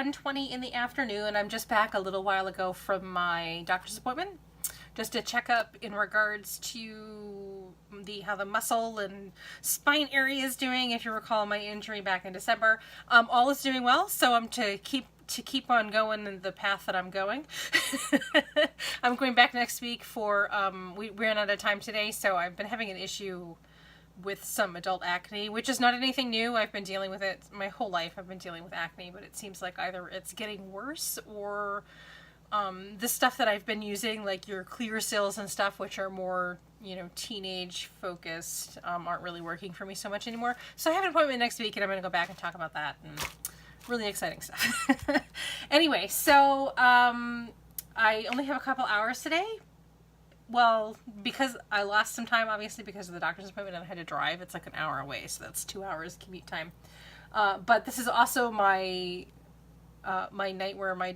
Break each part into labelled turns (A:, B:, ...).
A: 1:20 in the afternoon. I'm just back a little while ago from my doctor's appointment, just to check up in regards to how the muscle and spine area is doing. If you recall my injury back in December, all is doing well. So I'm to keep on going in the path that I'm going. I'm going back next week for we ran out of time today, so I've been having an issue with some adult acne, which is not anything new. I've been dealing with it my whole life. I've been dealing with acne, but it seems like either it's getting worse or the stuff that I've been using, like your clear seals and stuff, which are more, you know, teenage focused, aren't really working for me so much anymore. So I have an appointment next week and I'm going to go back and talk about that, and really exciting stuff. Anyway, so I only have a couple hours today. Well, because I lost some time, obviously, because of the doctor's appointment and I had to drive. It's like an hour away, so that's 2 hours commute time. But this is also my my night where my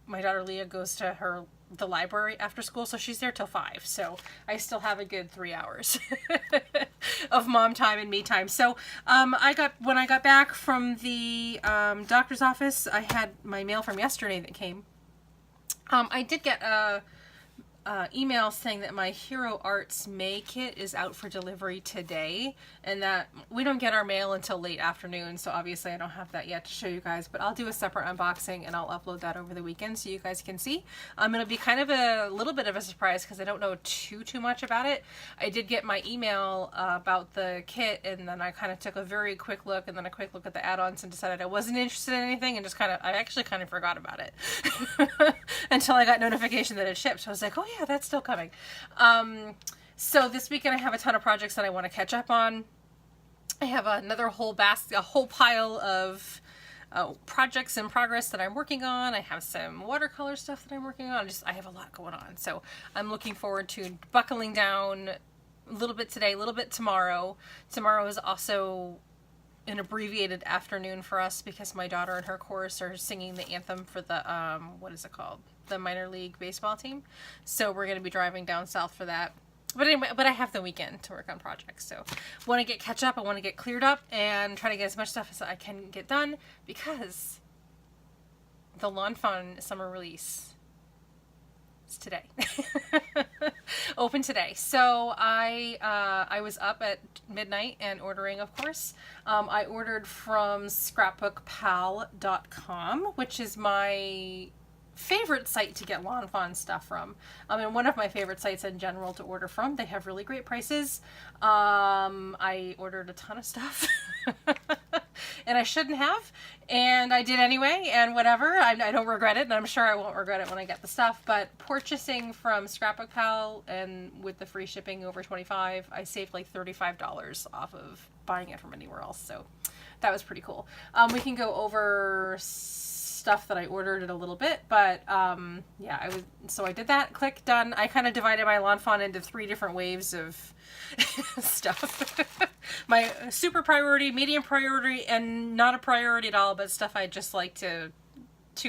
A: daughter Leah goes to the library after school, so she's there till 5. So I still have a good 3 hours of mom time and me time. So when I got back from the doctor's office, I had my mail from yesterday that came. I did get a email saying that my Hero Arts May kit is out for delivery today, and that we don't get our mail until late afternoon, so obviously I don't have that yet to show you guys, but I'll do a separate unboxing and I'll upload that over the weekend so you guys can see. It'll be kind of a little bit of a surprise because I don't know too much about it. I did get my email about the kit, and then I kind of took a very quick look and then a quick look at the add-ons and decided I wasn't interested in anything, and I actually kind of forgot about it until I got notification that it shipped. So I was like, oh yeah, that's still coming. So this weekend I have a ton of projects that I want to catch up on. I have another whole pile of projects in progress that I'm working on. I have some watercolor stuff that I'm working on. I have a lot going on. So I'm looking forward to buckling down a little bit today, a little bit tomorrow. Tomorrow is also an abbreviated afternoon for us because my daughter and her course are singing the anthem for the what is it called, the minor league baseball team, so we're going to be driving down south for that. But anyway, I have the weekend to work on projects, so want to catch up, I want to get cleared up and try to get as much stuff as I can get done, because the Lawn Fawn summer release is today. Open today. So I was up at midnight and ordering, of course. I ordered from Scrapbookpal.com, which is my favorite site to get Lawn Fawn stuff from. And one of my favorite sites in general to order from. They have really great prices. I ordered a ton of stuff. And I shouldn't have, and I did anyway, and whatever. I don't regret it, and I'm sure I won't regret it when I get the stuff. But purchasing from Scrapbook Pal, and with the free shipping over $25, I saved like $35 off of buying it from anywhere else. So that was pretty cool. We can go over stuff that I ordered in a little bit, but yeah, so I did that. Click, done. I kind of divided my Lawn Fawn into 3 different waves of stuff. My super priority, medium priority, and not a priority at all, but stuff I'd just like to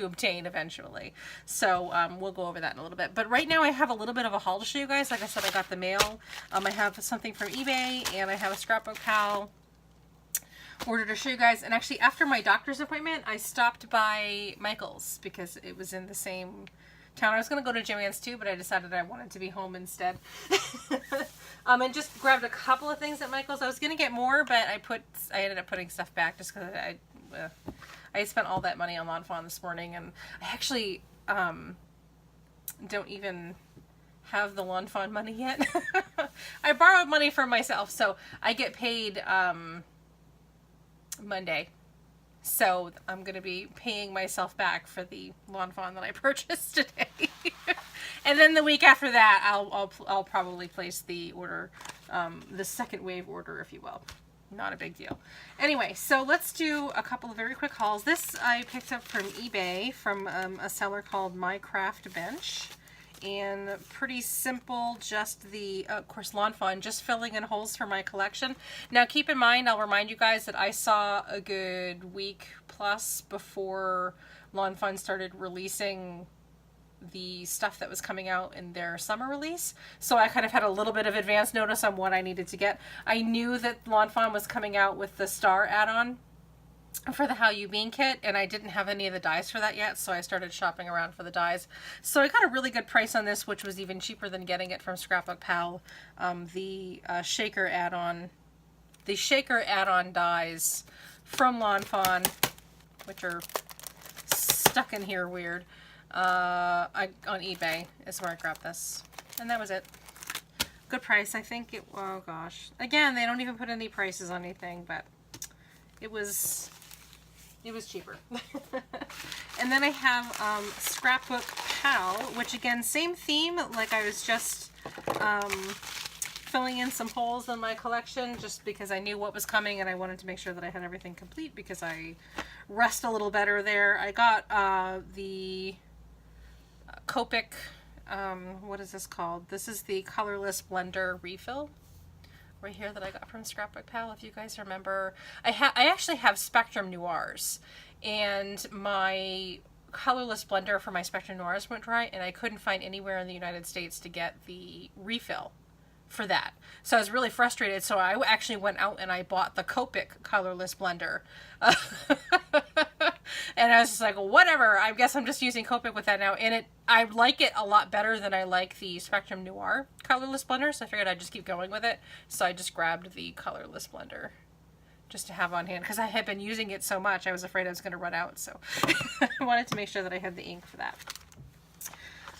A: obtain eventually. So we'll go over that in a little bit. But right now I have a little bit of a haul to show you guys. Like I said, I got the mail. I have something from eBay, and I have a Scrapbook Pal order to show you guys. And actually, after my doctor's appointment, I stopped by Michael's because it was in the same town. I was going to go to Joann's too, but I decided I wanted to be home instead. And just grabbed a couple of things at Michael's. I was going to get more, but I ended up putting stuff back just because I spent all that money on Lawn Fawn this morning, and I actually don't even have the Lawn Fawn money yet. I borrowed money from myself, so I get paid Monday. So I'm going to be paying myself back for the Lawn Fawn that I purchased today. And then the week after that, I'll probably place the order, the second wave order, if you will. Not a big deal. Anyway, so let's do a couple of very quick hauls. This I picked up from eBay from a seller called My Craft Bench. And pretty simple, just the, of course, Lawn Fawn, just filling in holes for my collection. Now keep in mind, I'll remind you guys that I saw a good week plus before Lawn Fawn started releasing the stuff that was coming out in their summer release. So I kind of had a little bit of advance notice on what I needed to get. I knew that Lawn Fawn was coming out with the Star add-on for the How You Bean kit, and I didn't have any of the dies for that yet, so I started shopping around for the dies. So I got a really good price on this, which was even cheaper than getting it from Scrapbookpal. The shaker add-on dies from Lawn Fawn, which are stuck in here weird. On eBay is where I grabbed this, and that was it. Good price, I think it. Oh gosh, again, they don't even put any prices on anything, but it was cheaper. And then I have Scrapbook Pal, which again, same theme, like I was just filling in some holes in my collection just because I knew what was coming and I wanted to make sure that I had everything complete because I rest a little better there. I got the Copic, what is this called? This is the colorless blender refill right here that I got from Scrapbookpal. If you guys remember, I actually have Spectrum Noirs, and my colorless blender for my Spectrum Noirs went dry, and I couldn't find anywhere in the United States to get the refill for that. So I was really frustrated, so I actually went out and I bought the Copic colorless blender. And I was just like, well, whatever, I guess I'm just using Copic with that now. And I like it a lot better than I like the Spectrum Noir colorless blender, so I figured I'd just keep going with it. So I just grabbed the colorless blender just to have on hand, because I had been using it so much, I was afraid I was going to run out, so I wanted to make sure that I had the ink for that.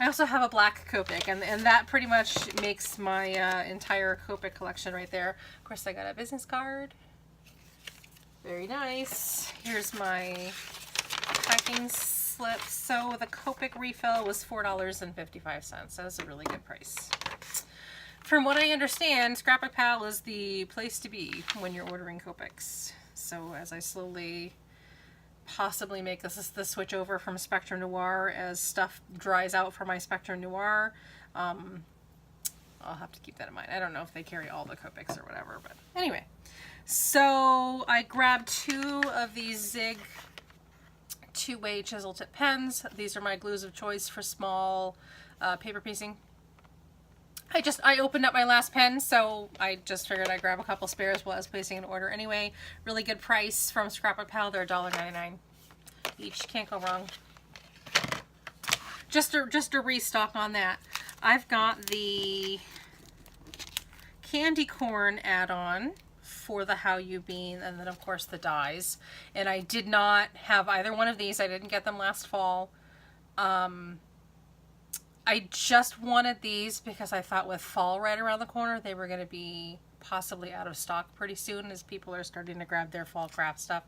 A: I also have a black Copic, and that pretty much makes my entire Copic collection right there. Of course, I got a business card. Very nice. Here's my packing slip. So the Copic refill was $4.55. That was a really good price. From what I understand, Scrapbookpal is the place to be when you're ordering Copics. So as I slowly possibly make the switch over from Spectrum Noir as stuff dries out for my Spectrum Noir, I'll have to keep that in mind. I don't know if they carry all the Copics or whatever, but anyway. So I grabbed 2 of these Zig 2-way chisel tip pens. These are my glues of choice for small paper piecing. I opened up my last pen, so I just figured I'd grab a couple spares while I was placing an order anyway. Really good price from Scrapbookpal. They're $1.99 each. Can't go wrong. Just a restock on that. I've got the candy corn add-on for the How You Bean, and then of course the dies. And I did not have either one of these. I didn't get them last fall. I just wanted these because I thought with fall right around the corner, they were going to be possibly out of stock pretty soon as people are starting to grab their fall craft stuff.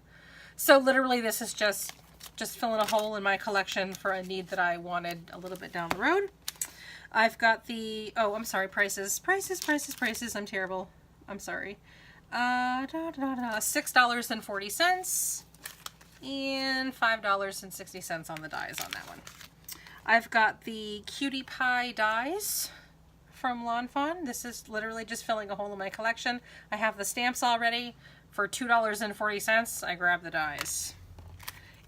A: So literally this is just filling a hole in my collection for a need that I wanted a little bit down the road. I've got the, oh, I'm sorry, prices. I'm terrible. I'm sorry. $6.40 and $5.60 on the dies on that one. I've got the Cutie Pie dies from Lawn Fawn. This is literally just filling a hole in my collection. I have the stamps already. For $2.40, I grabbed the dies.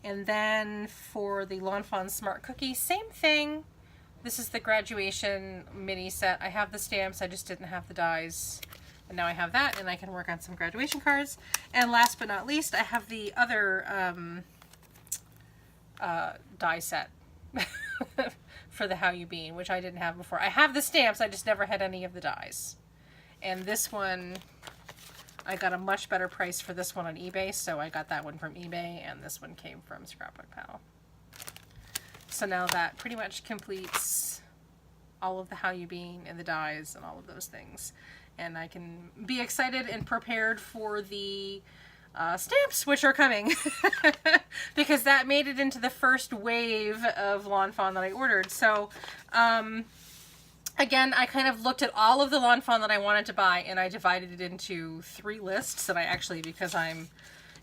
A: And then for the Lawn Fawn Smart Cookie, same thing. This is the graduation mini set. I have the stamps, I just didn't have the dies. And now I have that, and I can work on some graduation cards. And last but not least, I have the other die set for the How You Bean, which I didn't have before. I have the stamps, I just never had any of the dies. And this one, I got a much better price for this one on eBay, so I got that one from eBay, and this one came from Scrapbookpal. So now that pretty much completes all of the How You Bean and the dies and all of those things. And I can be excited and prepared for the stamps, which are coming. Because that made it into the first wave of Lawn Fawn that I ordered. So, again, I kind of looked at all of the Lawn Fawn that I wanted to buy, and I divided it into 3 lists. And I actually, because I'm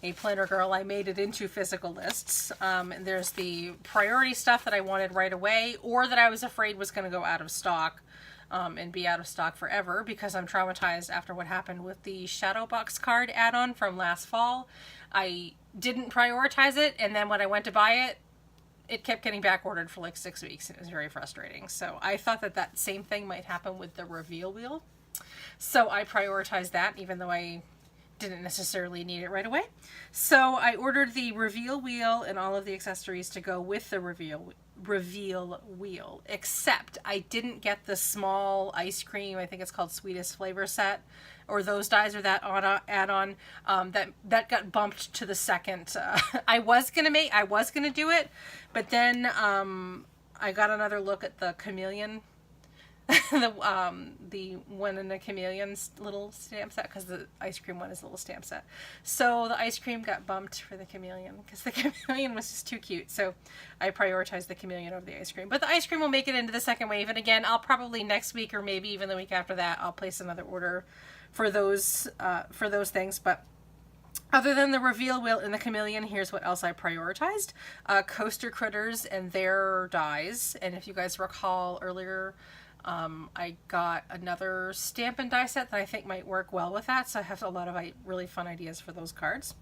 A: a planner girl, I made it into physical lists. And there's the priority stuff that I wanted right away, or that I was afraid was going to go out of stock. And be out of stock forever, because I'm traumatized after what happened with the Shadow Box card add-on from last fall. I didn't prioritize it, and then when I went to buy it, it kept getting back ordered for like 6 weeks, and it was very frustrating. So I thought that that same thing might happen with the reveal wheel. So I prioritized that, even though I didn't necessarily need it right away. So I ordered the reveal wheel and all of the accessories to go with the reveal wheel, except I didn't get the small ice cream, I think it's called Sweetest Flavor set, or those dies, or that add-on, that got bumped to the second. I was gonna do it, but then I got another look at the chameleon, the one in the chameleon's little stamp set, because the ice cream one is a little stamp set. So the ice cream got bumped for the chameleon because the chameleon was just too cute. So I prioritized the chameleon over the ice cream. But the ice cream will make it into the second wave. And again, I'll probably next week or maybe even the week after that, I'll place another order for those things. But other than the reveal wheel and the chameleon, here's what else I prioritized. Coaster critters and their dies. And if you guys recall earlier, I got another stamp and die set that I think might work well with that. So I have a lot of really fun ideas for those cards.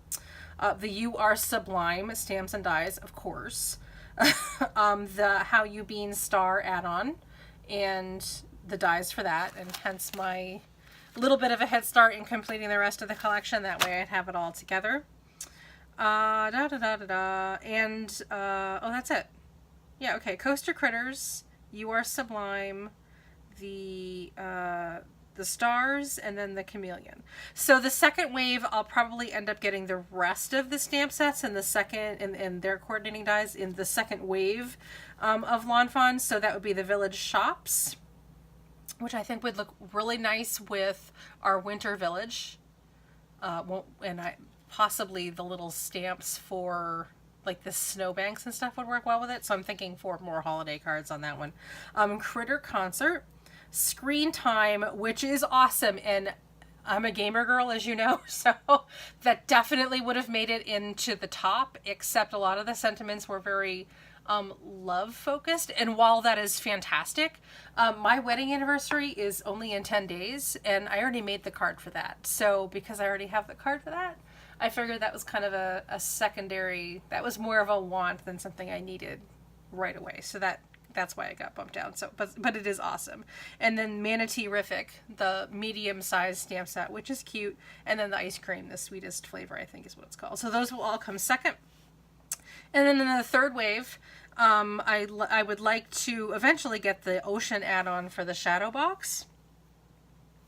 A: The You Are Sublime stamps and dies, of course. The How You Bean Star add-on and the dies for that, and hence my little bit of a head start in completing the rest of the collection. That way I'd have it all together. And oh, that's it. Yeah, okay. Coaster Critters, You Are Sublime, the stars, and then the chameleon. So the second wave, I'll probably end up getting the rest of the stamp sets in the second, and their coordinating dies in the second wave of Lawn Fawn. So that would be the Village Shops, which I think would look really nice with our winter village. Possibly the little stamps for like the snowbanks and stuff would work well with it. So I'm thinking for more holiday cards on that one. Critter Concert, Screen Time, which is awesome. And I'm a gamer girl, as you know, so that definitely would have made it into the top, except a lot of the sentiments were very love focused. And while that is fantastic, my wedding anniversary is only in 10 days and I already made the card for that. So because I already have the card for that, I figured that was kind of a secondary, that was more of a want than something I needed right away. So that's why I got bumped down. So, but it is awesome. And then Manatee-rific, the medium-sized stamp set, which is cute. And then the ice cream, the Sweetest Flavor, I think is what it's called. So those will all come second. And then in the third wave, I would like to eventually get the Ocean add-on for the Shadow Box,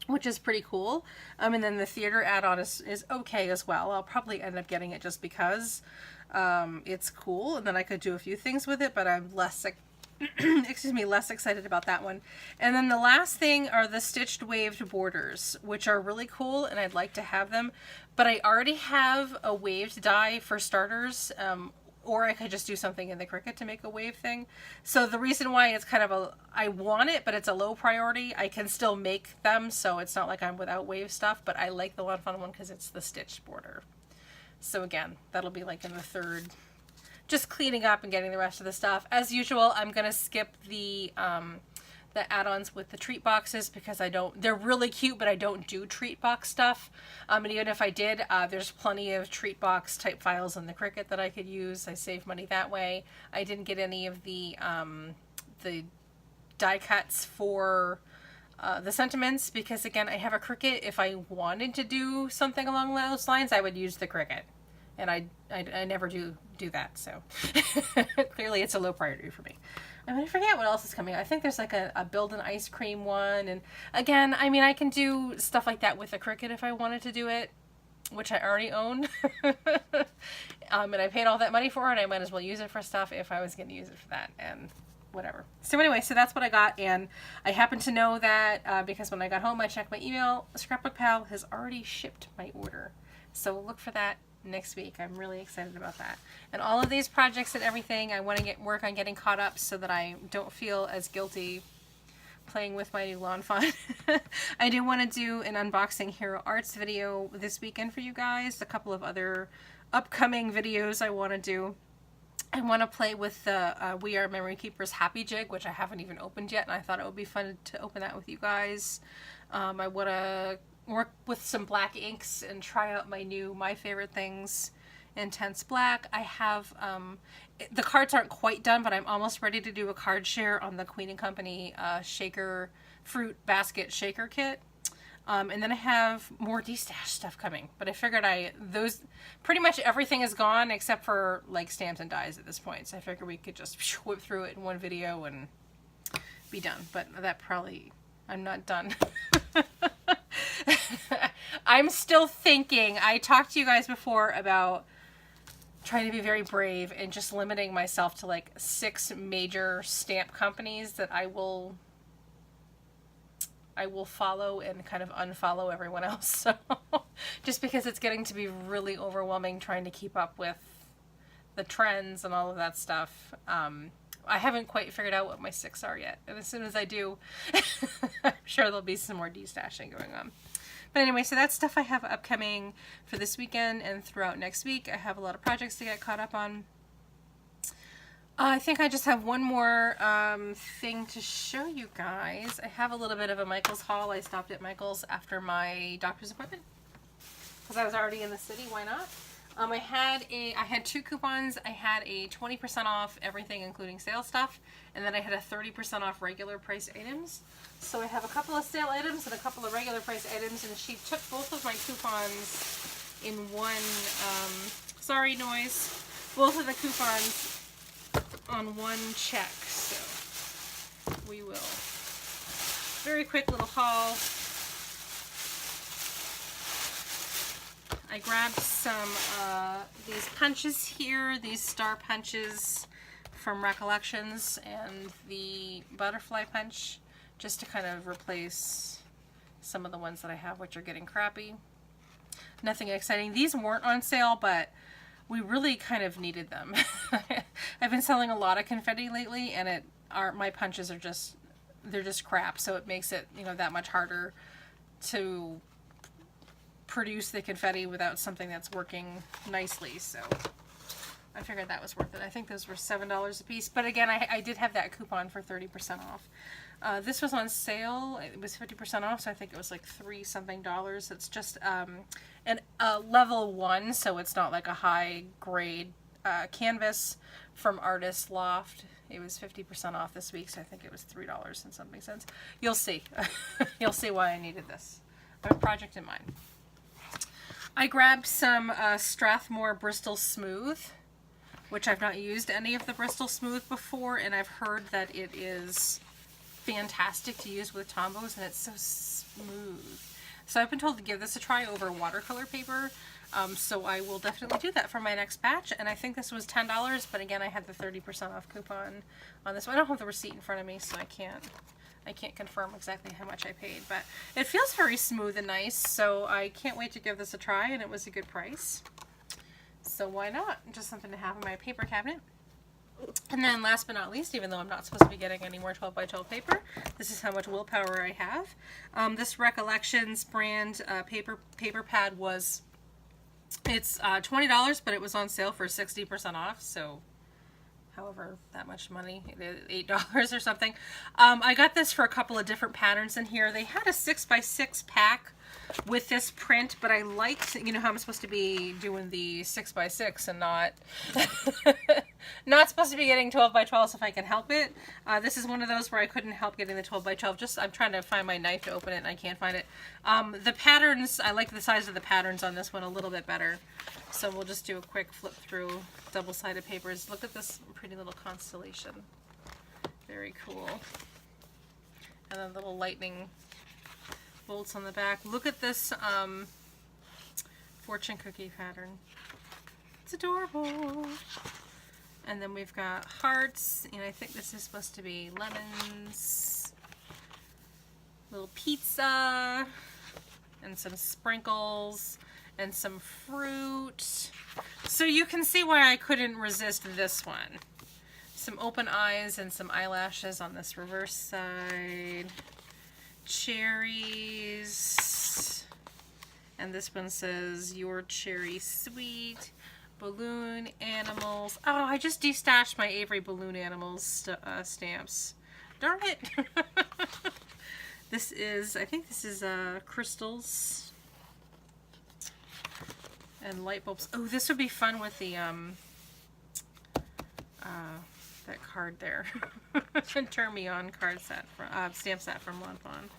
A: which is pretty cool. And then the Theater add-on is okay as well. I'll probably end up getting it just because it's cool, and then I could do a few things with it, but I'm less less excited about that one. And then the last thing are the stitched waved borders, which are really cool, and I'd like to have them. But I already have a waved die for starters, or I could just do something in the Cricut to make a wave thing. So the reason why it's kind of I want it, but it's a low priority. I can still make them, so it's not like I'm without wave stuff, but I like the Lawn Fawn one because it's the stitched border. So again, that'll be like in the third, just cleaning up and getting the rest of the stuff. As usual, I'm going to skip the add-ons with the treat boxes because they're really cute, but I don't do treat box stuff. And even if I did, there's plenty of treat box type files in the Cricut that I could use. I save money that way. I didn't get any of the die cuts for the sentiments because, again, I have a Cricut. If I wanted to do something along those lines, I would use the Cricut. And I never do that, so clearly it's a low priority for me. I mean, I forget what else is coming. I think there's like a build an ice cream one, and again, I mean, I can do stuff like that with a Cricut if I wanted to do it, which I already own. And I paid all that money for it, I might as well use it for stuff if I was going to use it for that, and whatever. So anyway, so that's what I got, and I happen to know that because when I got home, I checked my email. Scrapbookpal has already shipped my order, so look for that next week. I'm really excited about that. And all of these projects and everything, I want to work on getting caught up so that I don't feel as guilty playing with my new Lawn Fawn. I do want to do an unboxing Hero Arts video this weekend for you guys. A couple of other upcoming videos I want to do. I want to play with the We Are Memory Keepers Happy Jig, which I haven't even opened yet, and I thought it would be fun to open that with you guys. I want to work with some black inks and try out my new My Favorite Things Intense Black. I have, the cards aren't quite done, but I'm almost ready to do a card share on the Queen & Company shaker, fruit basket shaker kit. And then I have more destash stuff coming. But I figured pretty much everything is gone except for like stamps and dies at this point. So I figured we could just whip through it in one video and be done. But I'm not done. I'm still thinking. I talked to you guys before about trying to be very brave and just limiting myself to like 6 major stamp companies that I will follow and kind of unfollow everyone else. So just because it's getting to be really overwhelming trying to keep up with the trends and all of that stuff. I haven't quite figured out what my 6 are yet. And as soon as I do, I'm sure there'll be some more destashing going on. But anyway, so that's stuff I have upcoming for this weekend and throughout next week. I have a lot of projects to get caught up on. I think I just have one more thing to show you guys. I have a little bit of a Michael's haul. I stopped at Michael's after my doctor's appointment because I was already in the city. Why not? I had 2 coupons. I had a 20% off everything, including sale stuff, and then I had a 30% off regular price items. So I have a couple of sale items and a couple of regular price items, and she took both of my coupons in one. Sorry, noise. Both of the coupons on one check. So we will. Very quick little haul. I grabbed some these punches here, these star punches from Recollections, and the butterfly punch, just to kind of replace some of the ones that I have, which are getting crappy. Nothing exciting. These weren't on sale, but we really kind of needed them. I've been selling a lot of confetti lately, and my punches are they're just crap, so it makes it, that much harder to produce the confetti without something that's working nicely. So I figured that was worth it. I think those were $7 a piece, but again, I did have that coupon for 30% off. This was on sale. It was 50% off, so I think it was like $3 something. It's just level 1, so it's not like a high grade canvas from Artist Loft. It was 50% off this week, so I think it was $3 and something cents. You'll see. You'll see why I needed this. I have a project in mind. I grabbed some Strathmore Bristol Smooth, which I've not used any of the Bristol Smooth before, and I've heard that it is fantastic to use with tombos, and it's so smooth. So I've been told to give this a try over watercolor paper, so I will definitely do that for my next batch, and I think this was $10, but again, I had the 30% off coupon on this one. I don't have the receipt in front of me, so I can't confirm exactly how much I paid, but it feels very smooth and nice, so I can't wait to give this a try, and it was a good price. So why not? Just something to have in my paper cabinet. And then last but not least, even though I'm not supposed to be getting any more 12 by 12 paper, this is how much willpower I have. This Recollections brand paper pad it's $20, but it was on sale for 60% off, so however that much money, $8 or something. I got this for a couple of different patterns in here. They had a 6x6 pack with this print, but I liked, how I'm supposed to be doing the 6x6 and not supposed to be getting 12 by 12 if I can help it. This is one of those where I couldn't help getting the 12 by 12. I'm trying to find my knife to open it and I can't find it. The patterns, I like the size of the patterns on this one a little bit better. So we'll just do a quick flip through double-sided papers. Look at this pretty little constellation. Very cool. And then little lightning bolts on the back. Look at this fortune cookie pattern. It's adorable. And then we've got hearts, and I think this is supposed to be lemons, little pizza, and some sprinkles, and some fruit. So you can see why I couldn't resist this one. Some open eyes and some eyelashes on this reverse side. Cherries. And this one says, "Your cherry sweet." Balloon animals. Oh, I just destashed my Avery balloon animals stamps. Darn it. This is, I think this is crystals and light bulbs. Oh, this would be fun with the that card there. Turn Me On card set from stamp set from Lon Fawn.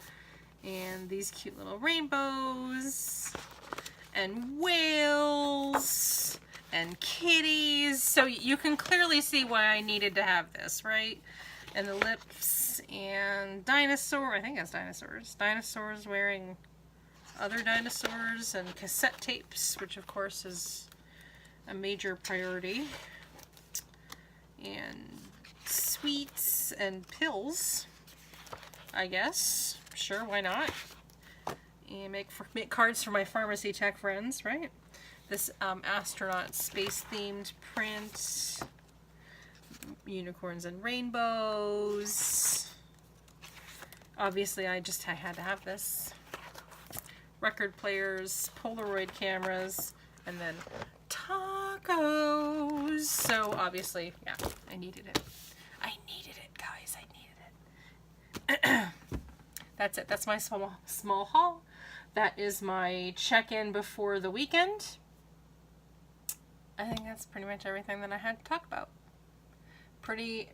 A: And these cute little rainbows and whales and kitties. So you can clearly see why I needed to have this, right? And the lips and dinosaur. I think that's dinosaurs. Dinosaurs wearing other dinosaurs and cassette tapes, which of course is a major priority. And sweets and pills, I guess. Sure, why not? And make cards for my pharmacy tech friends, right? This astronaut space themed print. Unicorns and rainbows. Obviously, I had to have this. Record players, Polaroid cameras, and then tacos. So obviously, yeah, I needed it. I needed it, guys. I needed it. That's it. That's my small haul. That is my check-in before the weekend. I think that's pretty much everything that I had to talk about. Pretty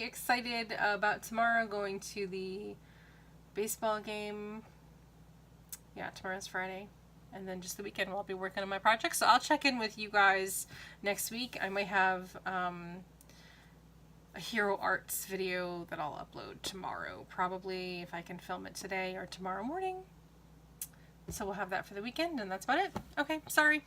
A: excited about tomorrow, going to the baseball game. Yeah, tomorrow's Friday. And then just the weekend I'll be working on my project. So I'll check in with you guys next week. I might have a Hero Arts video that I'll upload tomorrow. Probably if I can film it today or tomorrow morning. So we'll have that for the weekend, and that's about it. Okay, sorry.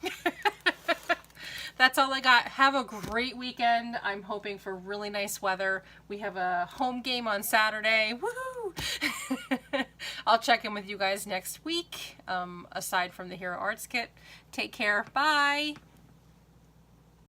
A: That's all I got. Have a great weekend. I'm hoping for really nice weather. We have a home game on Saturday. Woohoo! I'll check in with you guys next week, aside from the Hero Arts kit. Take care. Bye!